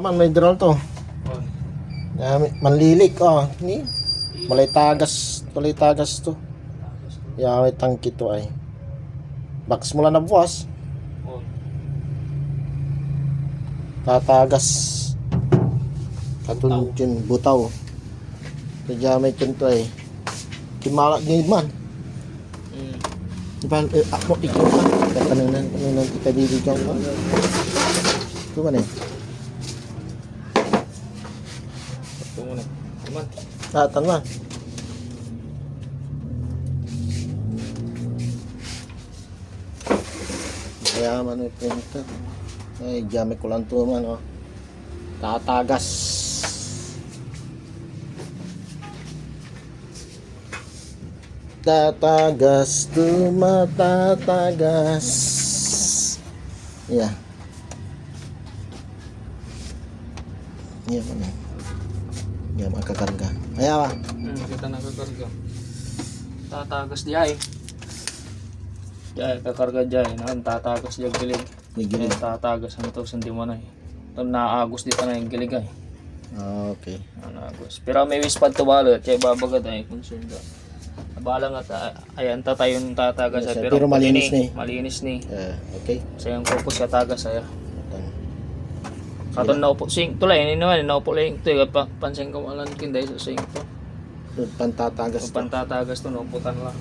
Naman may drone to. Manlilik ni. Malay tagas to. Ya may tangki to ay. Box mula na buwas. Tatagas. Katun yun butaw. Kaya may to ay. Kimalak ngayon man. Diba, ako ikaw pa. Katanungan ikabibigyan ko. Ito man eh. Ito muna. Aman. Tatan man. Kaya man ito ito. Ay, gamit ko lang ito man Tatagas. Tatagas, tumatatagas. Yeah. Iya mana? Ya makakarga. Ayaw Kita nakakarga. Tatagas diay. Diay, kakarga diay. Tatagas diay gilig. Gilig. Tatagas ang to hindi mo na eh. Naagos dito na yung gilig ay. Okay. Naagos. Pero may wispad to balot. Kaya babagad ay konsunda. Bala nga ayan tatayon tatagas Yes, ay. pero malinis ni. Malinis ni. Okay. Sa yung purpose katagas ay. Katon naupo sing tulay ini naman naupo lang to pansin ko alan kinday sa sing to. Pantatagas. Pantatagas to nauputan lang.